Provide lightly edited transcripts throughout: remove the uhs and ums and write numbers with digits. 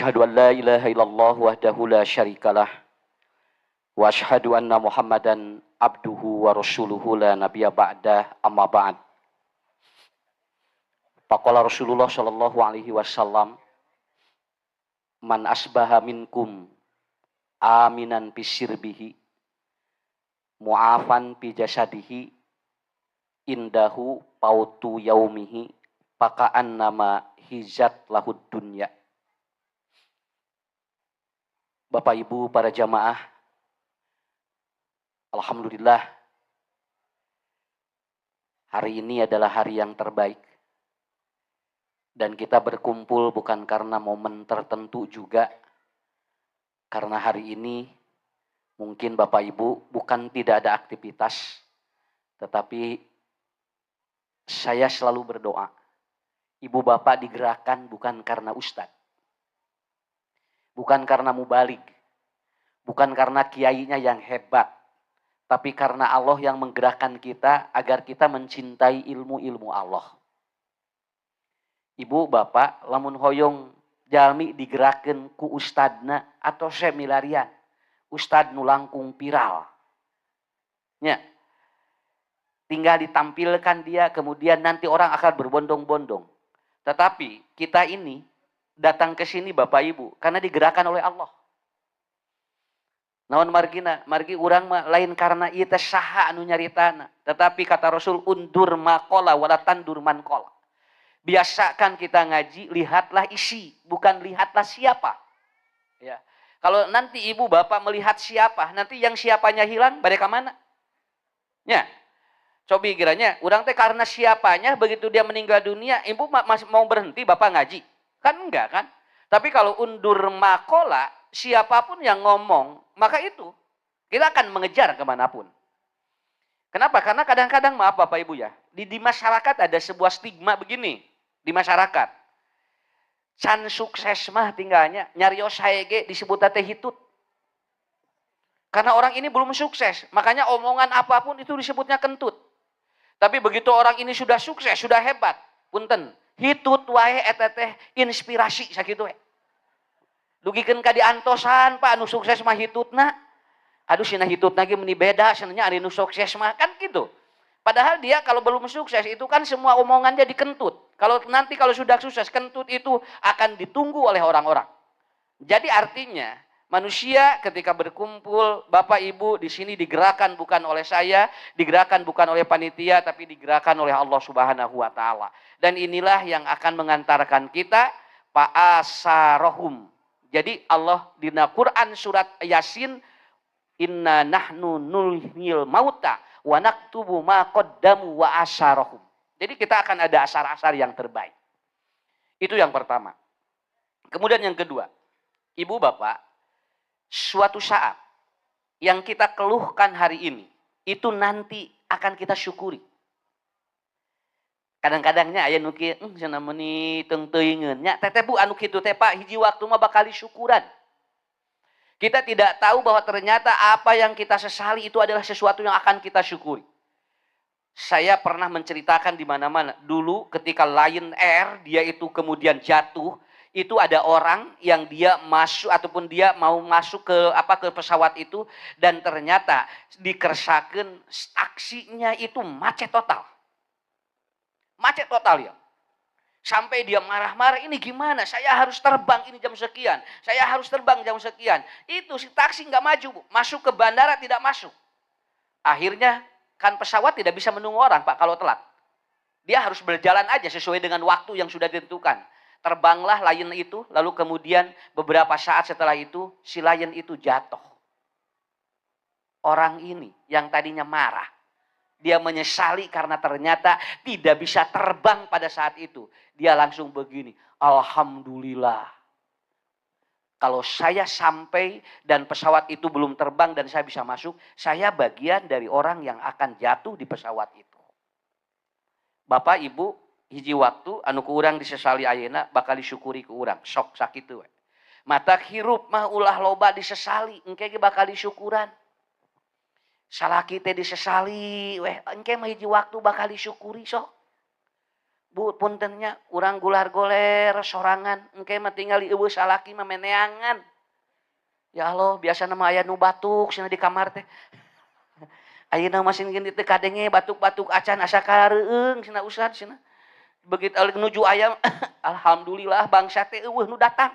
Asyhadu an la ilaha illallah wahdahu la syarikalah wa asyhadu anna Muhammadan abduhu wa rasuluhu la nabiyya ba'dah amma ba'd. Faqala Rasulullah sallallahu alaihi wasallam, man asbaha minkum aminan bisirbihi mu'afan bi jasadihi indahu pautu yaumihi paka'an nama hizat lahud dunya. Bapak Ibu para jamaah, alhamdulillah hari ini adalah hari yang terbaik. Dan kita berkumpul bukan karena momen tertentu juga. Karena hari ini mungkin Bapak Ibu bukan tidak ada aktivitas, tetapi saya selalu berdoa. Ibu Bapak digerakkan bukan karena ustadz, bukan karena mubalik, bukan karena kiainya yang hebat, tapi karena Allah yang menggerakkan kita agar kita mencintai ilmu-ilmu Allah. Ibu Bapak lamun hoyong jalmi digerakkan ku ustadna atau semilarian, ustad nu langkung viral. Ya. Tinggal ditampilkan dia, kemudian nanti orang akan berbondong-bondong. Tetapi kita ini datang ke sini Bapak Ibu karena digerakkan oleh Allah. Naon margi urang mah lain karena ieu teh saha anu nyaritana, tetapi kata Rasul undur maqala wala tandur man qala. Biasakan kita ngaji, lihatlah isi, bukan lihatlah siapa. Ya. Kalau nanti ibu bapak melihat siapa, nanti yang siapanya hilang, balik ke mana? Ya. Cobi kiranya, orang teh karena siapanya, begitu dia meninggal dunia, ibu masih mau berhenti bapak ngaji? Kan enggak kan? Tapi kalau undur makola, siapapun yang ngomong, maka itu kita akan mengejar kemanapun. Kenapa? Karena kadang-kadang maaf Bapak Ibu ya, di masyarakat ada sebuah stigma begini. Di masyarakat can sukses mah tinggalnya nyarios haege disebut teh hitut, karena orang ini belum sukses makanya omongan apapun itu disebutnya kentut. Tapi begitu orang ini sudah sukses, sudah hebat, punten hitut wae eta teh inspirasi sakitu we. Dugikeun ka diantosan Pak anu sukses mah hitutna, aduh cenah hitutna ge meuni beda cenanya ari nu sukses mah kan gitu. Padahal dia kalau belum sukses itu kan semua omongannya dikentut. Kalau sudah sukses, kentut itu akan ditunggu oleh orang-orang. Jadi artinya manusia ketika berkumpul, Bapak Ibu di sini digerakkan bukan oleh saya, digerakkan bukan oleh panitia, tapi digerakkan oleh Allah Subhanahu wa taala. Dan inilah yang akan mengantarkan kita fa'asarohum. Jadi Allah di Quran surat Yasin, inna nahnu nulhil mauta wa naktubu ma qaddamu wa asarahum. Jadi kita akan ada asar-asar yang terbaik. Itu yang pertama. Kemudian yang kedua, Ibu Bapak, suatu saat yang kita keluhkan hari ini, itu nanti akan kita syukuri. Kadang-kadangnya aya nu kieu cenah meuni teung teuingeun nya teteh Bu anu kitu teh Pak hiji waktu mah bakal syukuran. Kita tidak tahu bahwa ternyata apa yang kita sesali itu adalah sesuatu yang akan kita syukuri. Saya pernah menceritakan di mana-mana. Dulu ketika Lion Air dia itu kemudian jatuh, itu ada orang yang dia masuk ataupun dia mau masuk ke pesawat itu dan ternyata dikersakeun taksinya itu macet total. Macet total ya. Sampai dia marah-marah, ini gimana? Saya harus terbang ini jam sekian. Saya harus terbang jam sekian. Itu si taksi nggak maju, Bu. Masuk ke bandara tidak masuk. Akhirnya kan pesawat tidak bisa menunggu orang, Pak, kalau telat. Dia harus berjalan aja sesuai dengan waktu yang sudah ditentukan. Terbanglah Lion itu, lalu kemudian beberapa saat setelah itu, si Lion itu jatuh. Orang ini yang tadinya marah, dia menyesali karena ternyata tidak bisa terbang pada saat itu. Dia langsung begini, alhamdulillah. Kalau saya sampai dan pesawat itu belum terbang dan saya bisa masuk, saya bagian dari orang yang akan jatuh di pesawat itu. Bapak, Ibu, hiji waktu anu ku urang disesali ayeuna bakal disyukuri ku urang, sok sakitu we. Mata hirup mah ulah loba disesali, engke ge bakal disyukuran. Salaki teh disesali weh, engke mah hiji waktu bakal disyukuri sok. Bu, puntennya urang gular-goler sorangan, engke mah tinggal ieu salaki mah meneangan. Ya Allah, biasa nama aya nu batuk cenah di kamar teh. Ayeuna masin gini teh kadenge batuk-batuk acan asa kareueung cenah Ustad cenah. Begitu nuju ayam, alhamdulillah bangsa teh eueuh nu datang.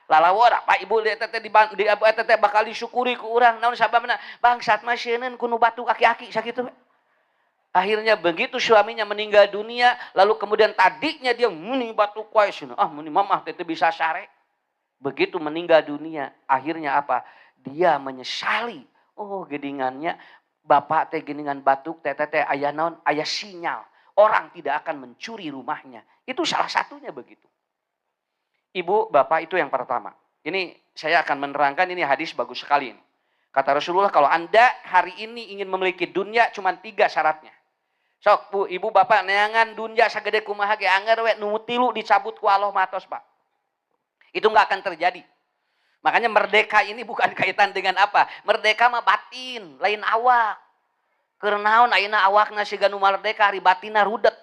Lalawor Pak Ibu teh di apa teh bakal disyukuri ku urang. Naon sababna? Bangsat mah sieun ku nu batuk aki-aki sakitu. Akhirnya begitu suaminya meninggal dunia, lalu kemudian tadinya dia muni batuk wae cenah. Ah muni mamah teh bisa sare. Begitu meninggal dunia, akhirnya apa? Dia menyesali. Oh, gedingannya bapak teh geningan batuk teh aya naon? Aya sinyal. Orang tidak akan mencuri rumahnya. Itu salah satunya begitu. Ibu, bapak itu yang pertama. Ini saya akan menerangkan, ini hadis bagus sekali ini. Kata Rasulullah, kalau Anda hari ini ingin memiliki dunia, cuma 3 syaratnya. Sok, Bu, ibu, bapak, neangan dunia sagede kumaha ge anger we nu tilu dicabut ku Allah matos, Pak. Itu nggak akan terjadi. Makanya merdeka ini bukan kaitan dengan apa. Merdeka mah batin, lain awak. Kerenaun ayeuna awakna siga nu merdeka ari batinna rudet.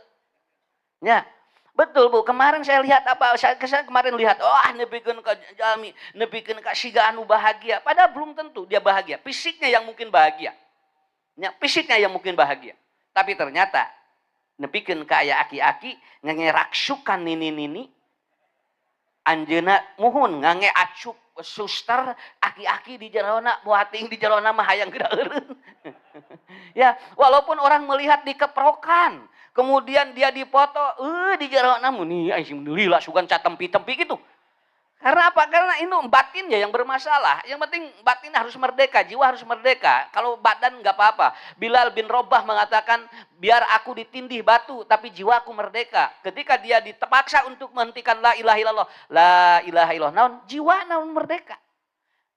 Ya. Betul, Bu. Kemarin saya lihat apa? Saya kemarin lihat, nepikeun ka jalmi, nepikeun ka siga anu bahagia. Padahal belum tentu dia bahagia. Fisiknya yang mungkin bahagia. Ya, fisiknya yang mungkin bahagia. Tapi ternyata nepikeun ka aya aki-aki ngeraksukan nini-nini anjeuna muhun ngange acuk suster aki-aki di jerona buating di jerona mah hayang geureureun. Ya, walaupun orang melihat dikeprokan, kemudian dia dipoto, di jerona muni alhamdulillah sugan catempi-tempi gitu. Karena apa? Karena itu batinnya yang bermasalah. Yang penting batin harus merdeka, jiwa harus merdeka. Kalau badan nggak apa-apa. Bilal bin Rabah mengatakan, biar aku ditindih batu, tapi jiwaku merdeka. Ketika dia dipaksa untuk menghentikan la ilaha illallah, la ilaha illallah, naon jiwa naon merdeka.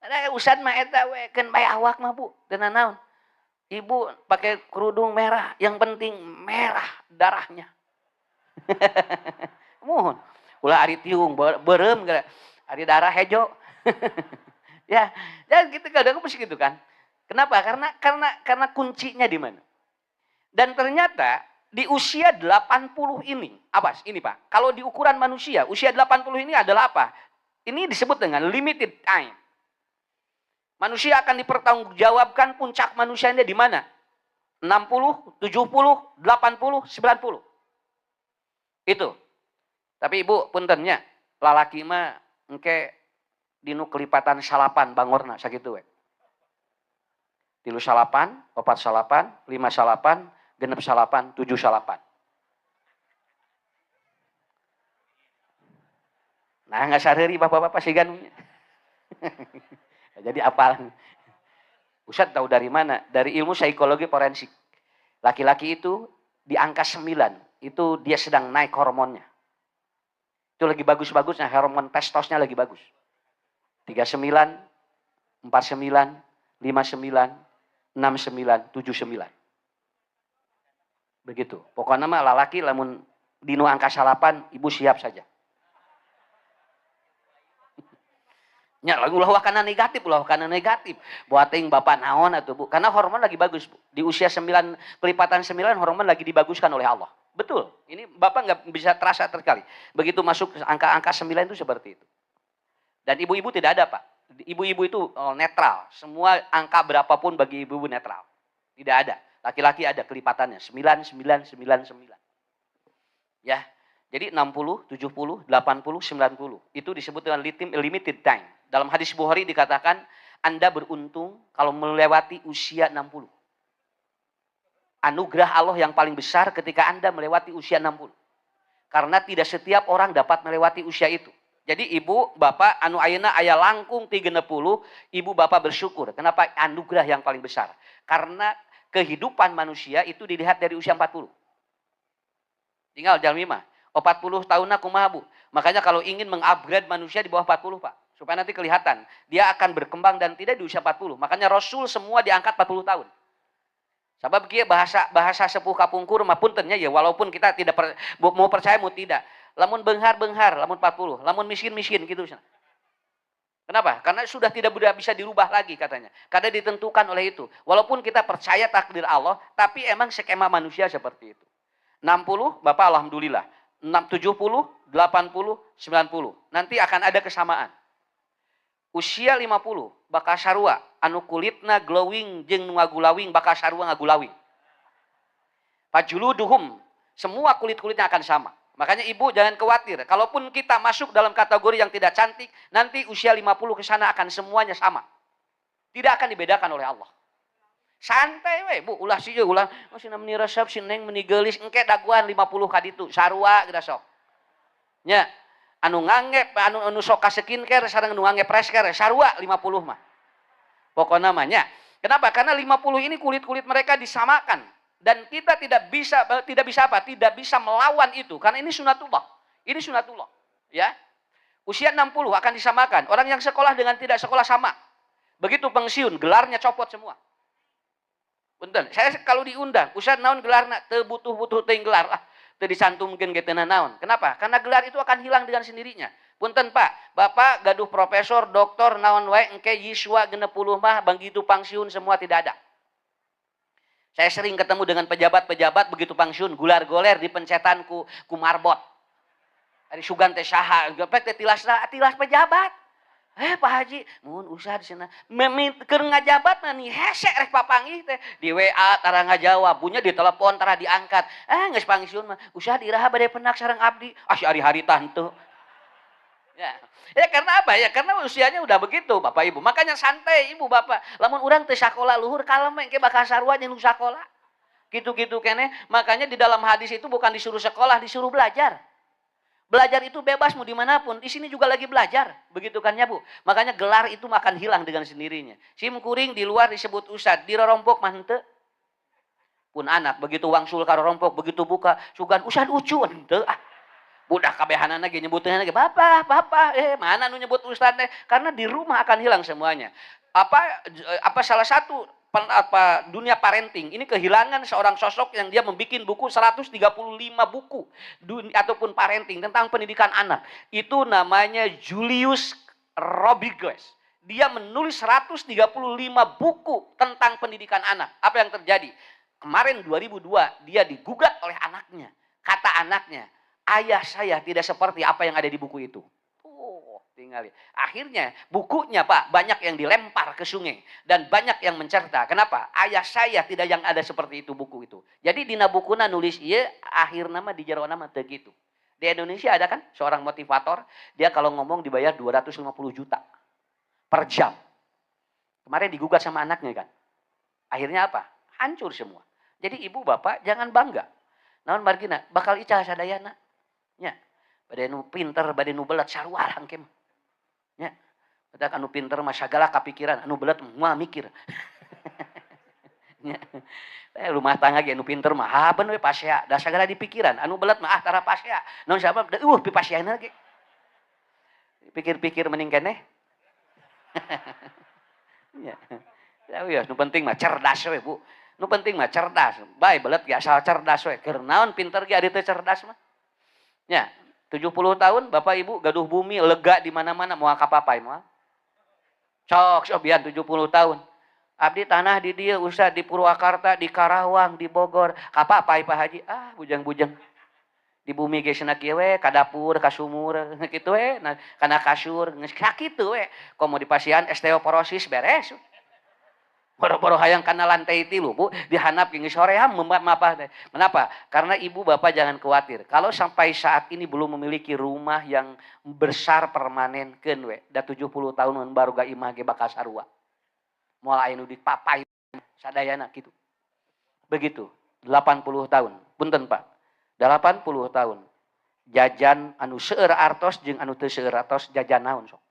Ada usad mah eta we keun bae awak mah Bu, tenan naon. Ibu pakai kerudung merah, yang penting merah darahnya. Mohon. Ulah ari tiung beureum ari darah hejo. Ya, dan gitu kadang mesti gitu kan. Kenapa? Karena kuncinya di mana? Dan ternyata di usia 80 ini, apa? Ini Pak, kalau di ukuran manusia, usia 80 ini adalah apa? Ini disebut dengan limited time. Manusia akan dipertanggungjawabkan puncak manusianya di mana? 60, 70, 80, 90. Itu. Tapi Ibu, puntennya, lalaki mah engke dinu kelipatan salapan bangorna sakitu we. 3 salapan, 4 salapan, 5 salapan, 6 salapan, 7 salapan. Nah, nggak sareuri bapak-bapak siganunya. Jadi apal. Ustaz tahu dari mana? Dari ilmu psikologi forensik. Laki-laki itu di angka 9, itu dia sedang naik hormonnya. Itu lagi bagus-bagusnya, hormon testosnya lagi bagus. 39, 49, 59, 69, 79. Begitu. Pokoknya mah lalaki lamun dinu angka 8, ibu siap saja. Nya ulah wakana negatif. Buating bapak naon atuh Bu. Karena hormon lagi bagus, Bu. Di usia 9, kelipatan 9 hormon lagi dibaguskan oleh Allah. Betul. Ini bapak nggak bisa terasa terkali. Begitu masuk angka-angka 9 itu seperti itu. Dan ibu-ibu tidak ada, Pak. Ibu-ibu itu netral. Semua angka berapapun bagi ibu-ibu netral. Tidak ada. Laki-laki ada kelipatannya. 9, 9, 9, 9. Ya. Jadi 60, 70, 80, 90. Itu disebut dengan limited time. Dalam hadis Bukhari dikatakan, Anda beruntung kalau melewati usia 60. Anugerah Allah yang paling besar ketika Anda melewati usia 60. Karena tidak setiap orang dapat melewati usia itu. Jadi ibu, bapak, anu ayeuna aya langkung 30, ibu bapak bersyukur. Kenapa? Anugerah yang paling besar. Karena kehidupan manusia itu dilihat dari usia 40. Tinggal jalmi mah. 40 tahunna kumaha Bu. Makanya kalau ingin mengupgrade manusia di bawah 40 Pak. Supaya nanti kelihatan. Dia akan berkembang dan tidak di usia 40. Makanya Rasul semua diangkat 40 tahun. Sebab kia bahasa sepuh kapungkur mah puntennya ya walaupun kita tidak mau percaya mau tidak. Lamun benghar, lamun 40. Lamun miskin gitu. Kenapa? Karena sudah tidak bisa dirubah lagi katanya. Karena ditentukan oleh itu. Walaupun kita percaya takdir Allah, tapi emang skema manusia seperti itu. 60, Bapak alhamdulillah. 70, 80, 90. Nanti akan ada kesamaan. Usia 50 bakal sarua anu kulitna glowing jeung nu ngagulawing bakal sarua ngagulawing. Fajuluduhum, semua kulit-kulitnya akan sama. Makanya ibu jangan khawatir. Kalaupun kita masuk dalam kategori yang tidak cantik, nanti usia 50 ke sana akan semuanya sama. Tidak akan dibedakan oleh Allah. Santai we, Bu, ulah sih ulah. Oh si namanya resep si neng menigeulis engke daguan 50 ka ditu, sarua geura sok. Nya, anu ngangge anu sok ka skincare sareng anu ngangge fresh care sarua 50 mah. Pokoknya namanya. Kenapa? Karena 50 ini kulit-kulit mereka disamakan dan kita tidak bisa apa? Tidak bisa melawan itu karena ini sunatullah. Ini sunatullah, ya. Usia 60 akan disamakan. Orang yang sekolah dengan tidak sekolah sama. Begitu pensiun, gelarnya copot semua. Punten, saya kalau diundang, usah naon gelarna, teu butuh-butuh teuing gelar lah. Teu dicantumkeun ge teu naon. Kenapa? Karena gelar itu akan hilang dengan sendirinya. Punten Pak, Bapak gaduh profesor, doktor, naon wae engke yiswa 60 mah begitu pensiun semua tidak ada. Saya sering ketemu dengan pejabat-pejabat begitu pensiun, gular-goler dipencetan ku marbot. Ari sugan teh saha, gapek teh tilas pejabat. Pak Haji, mun usah di sana. Keur ngajabat nih, hese rek papanggih teh. Di WA tara ngajawab, punya di telepon tara diangkat. Geus pangsiun mah, usah diraha bade penak sareng abdi. Si ari-hari tanteu. Ya karena apa? Ya karena usianya udah begitu, Bapak Ibu. Makanya santai Ibu Bapak. Lamun urang teu sakola luhur kalem engke bakal sarua jeung nu sakola. Gitu-gitu keneh. Makanya di dalam hadis itu bukan disuruh sekolah, disuruh belajar. Belajar itu bebas mau dimanapun. Di sini juga lagi belajar. Begitu kan ya Bu? Makanya gelar itu akan hilang dengan sendirinya. Sim kuring di luar disebut ustad. Di rorompok mah henteu. Pun anak. Begitu wangsul ka rorompok. Begitu buka. Sugan ustad ucu. Henteu. Budak kabehanan lagi. Nyebutin lagi. Bapak. Mana nu nyebut ustad teh? Karena di rumah akan hilang semuanya. Apa salah satu dunia parenting ini kehilangan seorang sosok yang dia membuat buku 135 buku ataupun parenting tentang pendidikan anak. Itu namanya Julius Robiges. Dia menulis 135 buku tentang pendidikan anak. Apa yang terjadi? Kemarin 2002 dia digugat oleh anaknya. Kata anaknya, ayah saya tidak seperti apa yang ada di buku itu. Tinggal. Akhirnya bukunya Pak banyak yang dilempar ke sungai dan banyak yang mencerita. Kenapa? Ayah saya tidak yang ada seperti itu buku itu. Jadi dina bukuna nulis ieu akhir nama di jero nama teu gitu. Di Indonesia ada kan seorang motivator, dia kalau ngomong dibayar 250 juta per jam. Kemarin digugat sama anaknya kan. Akhirnya apa? Hancur semua. Jadi ibu bapak jangan bangga. Naon margina bakal icah sadayana. Nya. Bade nu pinter, bade nu belat sarua hangkem. Ya, ada anu pinter mah sagala kapikiran, anu belat moal mikir. Ya. Rumah tangga ge anu pinter mah haben we pasea, da sagala dipikiran, anu belat mah tara pasea. Naon sabab pi paseana ge. Pikir-pikir mending keneh. Ya. Ya, nu penting mah cerdas we, Bu. Nu penting mah cerdas. Bae belat ge asal cerdas we. Keur naon pinter ge ari teu cerdas mah. Ya. 70 tahun Bapak Ibu gaduh bumi lega di mana-mana mau kapapai moal. Sok bian 70 tahun. Abdi tanah di dieu usah di Purwakarta, di Karawang, di Bogor. Kapapai Pak Haji? Bujang-bujang. Di bumi ge cenah kieu we ka dapur, ka sumur kitu we, kana kasur geus sakitu we. Komo di pasien osteoporosis beres. Boro-boro hayang kana lantai 3 Bu, dihanap geus soream mapah teh. Kenapa? Karena ibu bapak jangan khawatir. Kalau sampai saat ini belum memiliki rumah yang besar permanen keun we, da 70 tahun baru ga imah ge bakal sarua. Moal aya nu dipapai sadayana kitu. Begitu, 80 tahun. Punten Pak. 80 tahun. Jajan anu seueur artos jeung anu teu seueur artos jajan naon sok.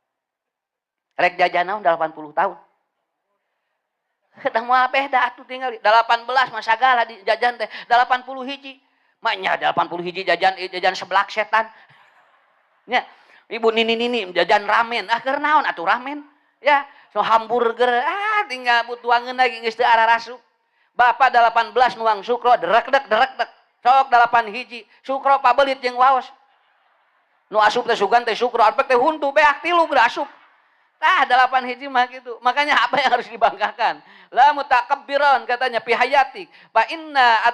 Rek jajan naon 80 tahun. Dah moal beh dah atuh tinggal 18 mah sagala di jajan teh 80 hiji. Maknya 80 hiji jajan seblak setan. Nya, ibu nini jajan ramen. Keur naon atuh ramen? Ya, so hamburger tinggal butuangeun lagi geus teu ararasuk. Bapak 18 nuang sukro derek-dek. Sok 8 hiji. Sukro pabelit jeung waos. Nu asup teh sugan teh sukro, arpek teh huntu beak 3 berasup. 8 hiji mah gitu. Makanya apa yang harus dibanggakan? La mutakabbiran katanya fi hayatik. Fa inna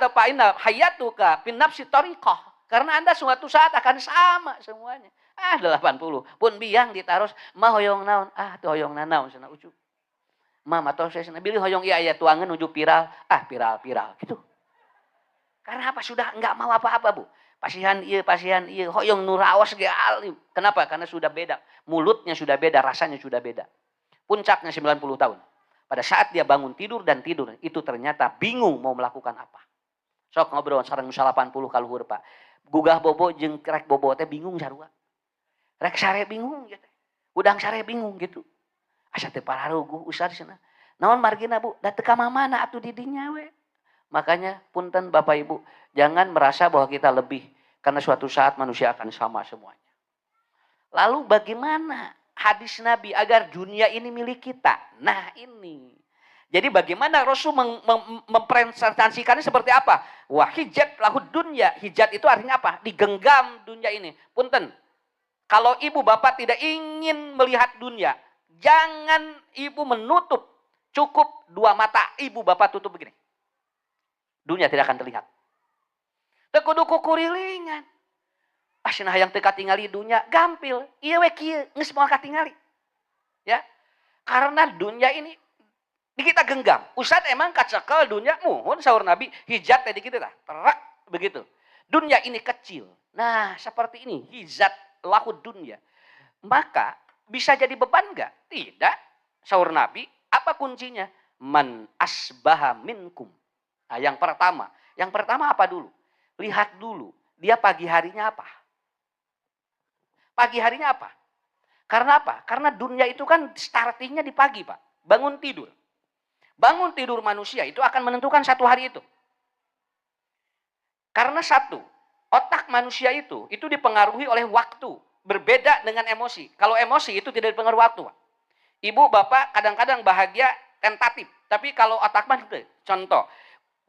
hayatuka fin nafsi tariqah. Karena Anda suatu saat akan sama semuanya. 80. Pun biang ditaruh, mah hoyong naon. Tuh hoyong naon sana ucu. Mama atau saya sana bilih hoyong iya tuangan nuju viral. Viral gitu. Karena apa? Sudah enggak mau apa-apa, Bu. Pasihan iya, hoyong nurawas ge alim. Kenapa? Karena sudah beda. Mulutnya sudah beda, rasanya sudah beda. Puncaknya 90 tahun. Pada saat dia bangun tidur dan tidur, itu ternyata bingung mau melakukan apa. Sok ngobrol sareng 80 kaluhur, Pak. Gugah bobo jeung rek bobo teh bingung sarua. Rek sare bingung gitu. Udang sare bingung gitu. Asa teh pararuguh usah di sana. Naon margina, Bu? Da teu ka mamana atuh di dinya we. Makanya punten Bapak Ibu, jangan merasa bahwa kita lebih. Karena suatu saat manusia akan sama semuanya. Lalu bagaimana hadis Nabi agar dunia ini milik kita? Nah ini. Jadi bagaimana Rasul mempresentasikannya seperti apa? Wah hijat lahud dunya. Hijat itu artinya apa? Digenggam dunia ini. Punten. Kalau ibu bapak tidak ingin melihat dunia, jangan ibu menutup. Cukup dua mata ibu bapak tutup begini. Dunia tidak akan terlihat. Tekudu kukurilingan. Cenah yang teka tingali dunia gampil. Iya we kieu geus moal katingali. Ya. Karena dunia ini di kita genggam. Ustaz emang kacekel dunia muhun saur Nabi hijat tadi gitu tah. Terak begitu. Dunia ini kecil. Nah, seperti ini hijat lahud dunia. Maka bisa jadi beban enggak? Tidak. Saur Nabi, apa kuncinya? Man asbaha minkum. Nah, yang pertama apa dulu? Lihat dulu, dia pagi harinya apa? Pagi harinya apa? Karena apa? Karena dunia itu kan startingnya di pagi, Pak. Bangun tidur. Bangun tidur manusia itu akan menentukan satu hari itu. Karena satu, otak manusia itu dipengaruhi oleh waktu. Berbeda dengan emosi. Kalau emosi itu tidak dipengaruhi waktu, Pak. Ibu, bapak kadang-kadang bahagia tentatif. Tapi kalau otak mah itu, contoh.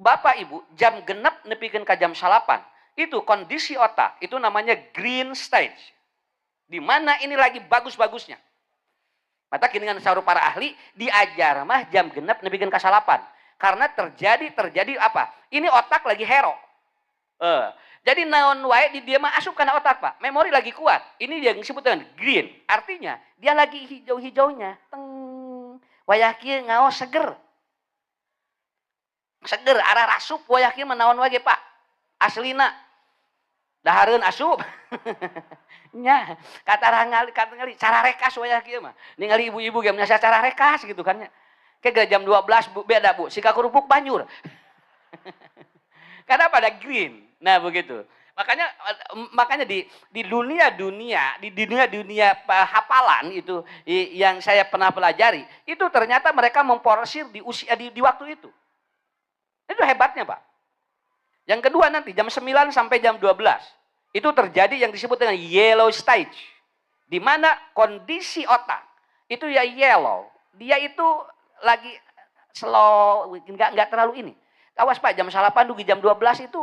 Bapak ibu jam genep nepikeun ka jam 8. Itu kondisi otak, itu namanya green stage. Di mana ini lagi bagus-bagusnya. Maka dengan saur para ahli diajar mah jam genep nepikeun ka 8. Karena terjadi apa? Ini otak lagi hero. Jadi naon wae di dia mah asup kana otak, Pak. Memori lagi kuat. Ini yang disebut dengan green. Artinya dia lagi hijau-hijaunya. Teng. Wayah kieu ngaos seger. Seger arah rasup wayah kieu menaon wae Pak. Aslina dahareun asup. Nya katarang ngali cara rekas wayah kieu mah. Ningali ibu-ibu ge nya cara rekas gitu kan nya. Ke jam 12 beda Bu, sika kerupuk banjur. Karena pada green. Nah begitu. Makanya di dunia hafalan itu yang saya pernah pelajari, itu ternyata mereka memporsir di usia di waktu itu. Itu hebatnya, Pak. Yang kedua nanti jam 9 sampai jam 12. Itu terjadi yang disebut dengan yellow stage. Di mana kondisi otak itu ya yellow. Dia itu lagi slow, enggak terlalu ini. Awas Pak, jam 8 dugi jam 12 itu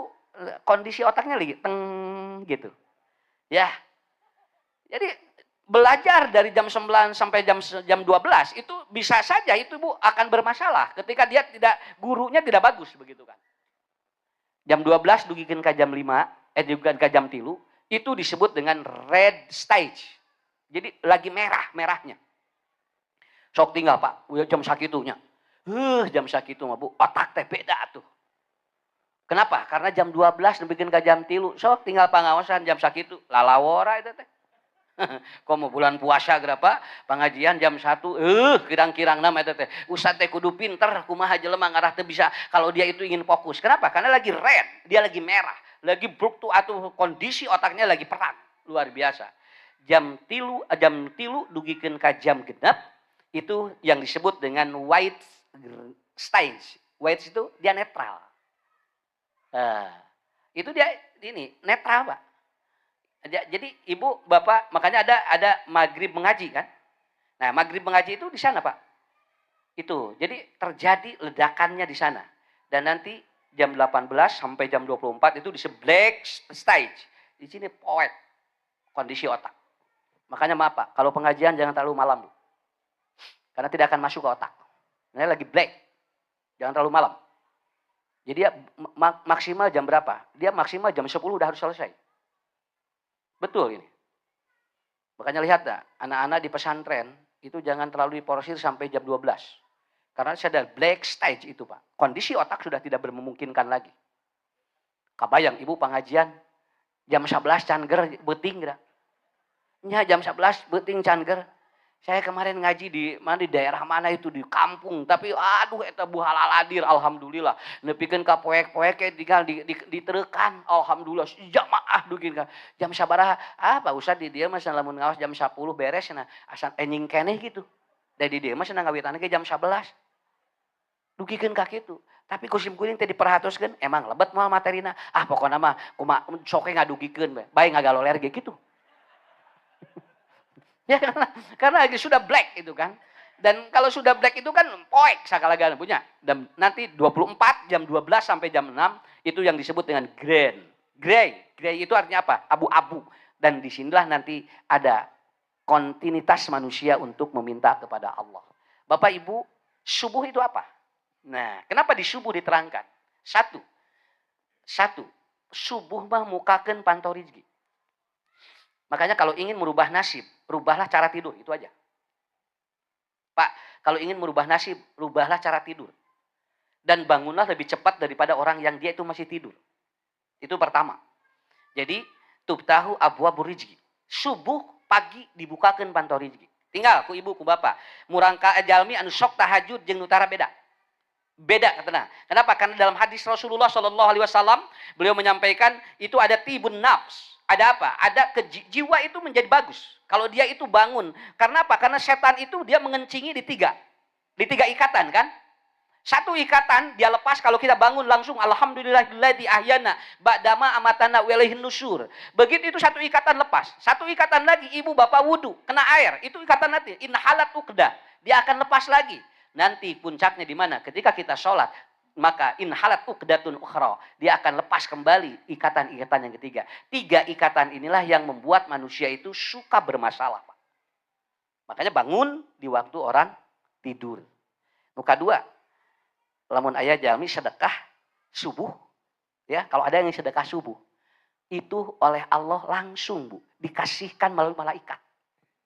kondisi otaknya lagi teng gitu. Ya. Jadi belajar dari jam 9 sampai jam 12 itu bisa saja itu Bu akan bermasalah ketika dia gurunya tidak bagus begitu kan. Jam 12 dugikeun ka jam 5, dugikeun ka jam 3, itu disebut dengan red stage. Jadi lagi merahnya. Sok tinggal Pak, jam sakitunya. Jam sakitu mah Bu, otak teh beda tuh. Kenapa? Karena jam 12 dugikeun ka jam 3, sok tinggal pangaosan jam sakitu. Lalawora itu teh. Komo bulan puasa berapa? Pengajian jam 1. Kirang-kirang nama itu teh. Ustaz teh kudu pinter kumaha jelema ngarah teh bisa kalau dia itu ingin fokus. Kenapa? Karena lagi red, dia lagi merah, lagi bruktu atau kondisi otaknya lagi perang. Luar biasa. Jam 3 dugikeun ka jam genep itu yang disebut dengan white stage. White itu dia netral. Itu dia ini netral, Pak. Jadi ibu bapak makanya ada maghrib mengaji kan. Nah maghrib mengaji itu di sana Pak. Itu jadi terjadi ledakannya di sana. Dan nanti jam 18 sampai jam 24 itu di black stage. Di sini poet kondisi otak. Makanya maaf Pak, kalau pengajian jangan terlalu malam Bu. Karena tidak akan masuk ke otak. Ini lagi black. Jangan terlalu malam. Jadi dia maksimal jam berapa? Dia maksimal jam 10 udah harus selesai. Betul ini. Makanya lihat dah, anak-anak di pesantren itu jangan terlalu diporsir sampai jam 12. Karena saya ada black stage itu Pak. Kondisi otak sudah tidak memungkinkan lagi. Kabayang ibu pengajian jam 11 cangger beting dah. Nya jam 11 beting cangger. Saya kemarin ngaji di daerah mana itu di kampung, tapi aduh eta buhalaladir alhamdulillah. Nepikeun ka poek-poek tinggal diterekan alhamdulillah jamaah dukin ka. Jam sabaraha? Ah Pak Ustad di dieu mah lamun ngaos jam 10 beres cenah. Asa enjing keneh gitu. Da di dieu mah cenah ngawitanna ge jam 11. Dugikeun ka kitu. Tapi kusim kuring teh diperhatoskeun emang lebet moal materina. Ah pokona mah kumaha sok ngadugikeun bae. Bae ngagaloler ge kitu. Ya karena sudah black itu kan. Dan kalau sudah black itu kan poek sakalagan punya. Dan nanti 24 jam 12 sampai jam 6 itu yang disebut dengan grey. Grey itu artinya apa? Abu-abu. Dan disinilah nanti ada kontinuitas manusia untuk meminta kepada Allah. Bapak Ibu, subuh itu apa? Nah, kenapa di subuh diterangkan? Satu, subuh mah mukakeun pantau rizki. Makanya kalau ingin merubah nasib, rubahlah cara tidur, itu aja. Pak, kalau ingin merubah nasib, rubahlah cara tidur. Dan bangunlah lebih cepat daripada orang yang dia itu masih tidur. Itu pertama. Jadi, tubtahu abwaabur rizki. Subuh pagi dibukakeun pantau rizki. Tinggal ku ibu ku bapak, murangka jalmi anu sok tahajud jeung nutara beda. Beda katanya. Kenapa? Karena dalam hadis Rasulullah Shallallahu Alaihi Wasallam beliau menyampaikan itu ada tibun nafs. Ada apa? Ada jiwa itu menjadi bagus. Kalau dia itu bangun. Karena apa? Karena setan itu dia mengencingi di tiga ikatan kan? Satu ikatan dia lepas kalau kita bangun langsung alhamdulillahilladzi ahyana ba'dama amatana wa ilaihin nusur. Begitu itu satu ikatan lepas. Satu ikatan lagi ibu bapak wudu kena air. Itu ikatan nanti inhalat uqdah. Dia akan lepas lagi. Nanti puncaknya di mana? Ketika kita sholat, maka inhalat uqdatun ukhra. Dia akan lepas kembali ikatan-ikatan yang ketiga. Tiga ikatan inilah yang membuat manusia itu suka bermasalah, Pak. Makanya bangun di waktu orang tidur. Muka dua, lamun aya jalmi sedekah subuh, ya kalau ada yang sedekah subuh, itu oleh Allah langsung Bu dikasihkan melalui malaikat.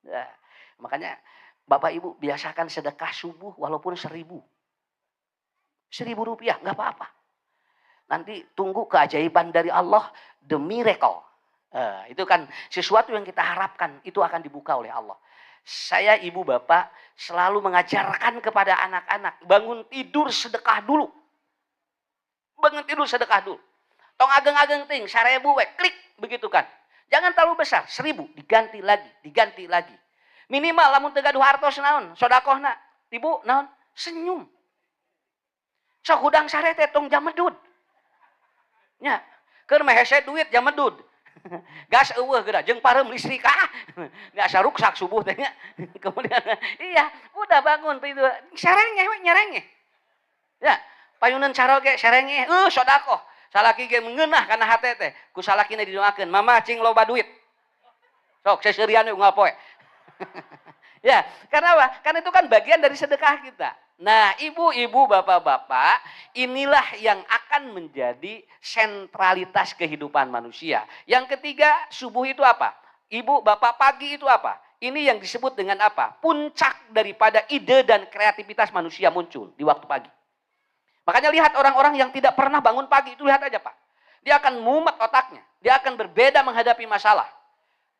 Nah, makanya Bapak Ibu biasakan sedekah subuh walaupun 1.000 rupiah, nggak apa-apa. Nanti tunggu keajaiban dari Allah, the miracle. Itu kan sesuatu yang kita harapkan, itu akan dibuka oleh Allah. Saya ibu bapak selalu mengajarkan kepada anak-anak, bangun tidur sedekah dulu. Bangun tidur sedekah dulu. Tong ageng-ageng ting, 1.000 we, klik, begitu kan. Jangan terlalu besar, 1.000, diganti lagi. Minimal lamun teu gaduh hartos naon, sodakohna. Ibu naon? Senyum. Sok hudang sare teh tong jamedud. Nya, keur meh hese duit jamedud. Gas eueuh geura jeung parem listrik Nya asa ruksak subuh teh nya. Kemudian iya, udah bangun itu sarengeh we nyarengeh. Ya, payuneun caroge sarengeh, sodakoh. Salaki ge ngeunah kana hate teh. Ku salakina didoakeun, "Mama cing loba duit." Sok seseurian we unggal poe. Ya, karena apa? Karena itu kan bagian dari sedekah kita. Nah, ibu-ibu, bapak-bapak, inilah yang akan menjadi sentralitas kehidupan manusia. Yang ketiga, subuh itu apa? Ibu, bapak, pagi itu apa? Ini yang disebut dengan apa? Puncak daripada ide dan kreativitas manusia muncul di waktu pagi. Makanya lihat orang-orang yang tidak pernah bangun pagi, itu lihat aja Pak. Dia akan mumet otaknya. Dia akan berbeda menghadapi masalah.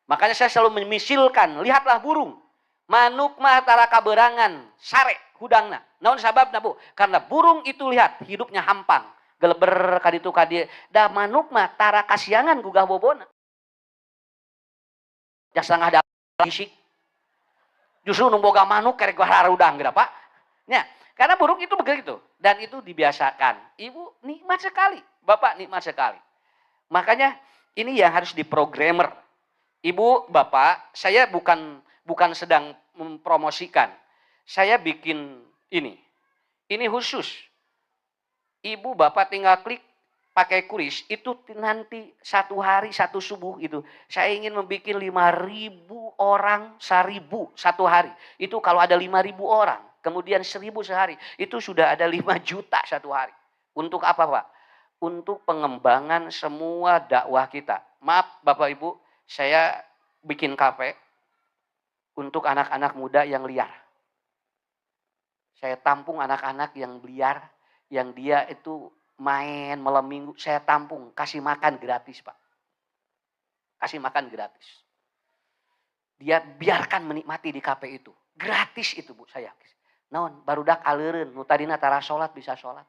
Makanya saya selalu memisilkan, lihatlah burung. Manuk mah tara kaberangan, sare hudangna. Naon sababna Bu? Karena burung itu lihat hidupnya hampang, geleber kaditu kadieu. Da manuk mah tara kasiangan gugah bobona. Jasa ngada fisik. Justru nu boga manuk kerek harudang geura Pak. Nya, karena burung itu begitu dan itu dibiasakan. Ibu nikmat sekali, Bapak nikmat sekali. Makanya ini yang harus diprogramer. Ibu, Bapak, saya bukan sedang mempromosikan. Saya bikin ini. Ini khusus. Ibu, Bapak tinggal klik pakai kuris. Itu nanti satu hari, satu subuh itu. Saya ingin membuat 5.000 orang, 1.000 satu hari. Itu kalau ada 5.000 orang. Kemudian 1.000 sehari. Itu sudah ada 5 juta satu hari. Untuk apa Pak? Untuk pengembangan semua dakwah kita. Maaf Bapak Ibu. saya bikin kafe untuk anak-anak muda yang liar. Saya tampung anak-anak yang liar, yang dia itu main malam minggu, saya tampung, kasih makan gratis, Pak. Kasih makan gratis. Dia biarkan menikmati di kafe itu. Gratis itu, Bu, saya. Naon, barudak aleureun, nu tadina tara salat bisa salat.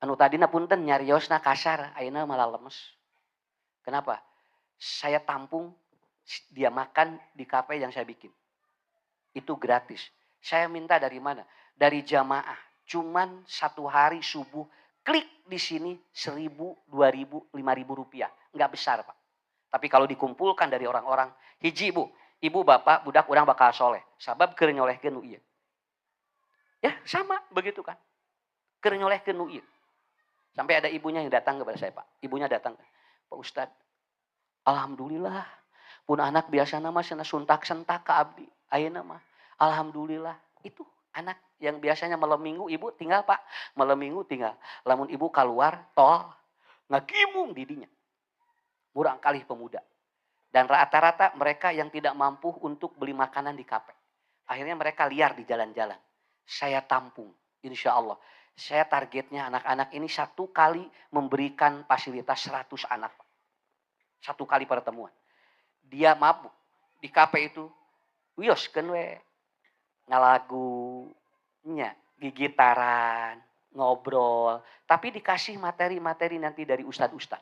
Anu tadina punten nyariosna kasar, ayeuna malah lemes. Kenapa? Saya tampung, dia makan di kafe yang saya bikin. Itu gratis. Saya minta dari mana? Dari jamaah. Cuman 1 hari subuh, klik di sini 1.000, 2.000, 5.000 rupiah. Enggak besar, Pak. Tapi kalau dikumpulkan dari orang-orang, hiji Bu, ibu bapak budak urang bakal soleh. Sabab keur nyolehkeun nu ieu. Ya, sama begitu kan. Keur nyolehkeun nu ieu. Sampai ada ibunya yang datang kepada saya, Pak. Ibunya datang, Pak Ustadz, alhamdulillah. Pun anak biasa nama sana suntak-sentak ke abdi. Ayeuna mah alhamdulillah. Itu anak yang biasanya malam minggu ibu tinggal, Pak. Malam minggu tinggal. Lamun ibu keluar tol, ngakimung didinya. Murang kali pemuda. Dan rata-rata mereka yang tidak mampu untuk beli makanan di kafe. Akhirnya mereka liar di jalan-jalan. Saya tampung, insya Allah. Saya targetnya anak-anak ini 1 kali memberikan fasilitas 100 anak. 1 kali pertemuan. Dia mabuk di kafe itu. Wios kan we. Ngalagunya, gigitaran, ngobrol. Tapi dikasih materi-materi nanti dari ustad-ustad.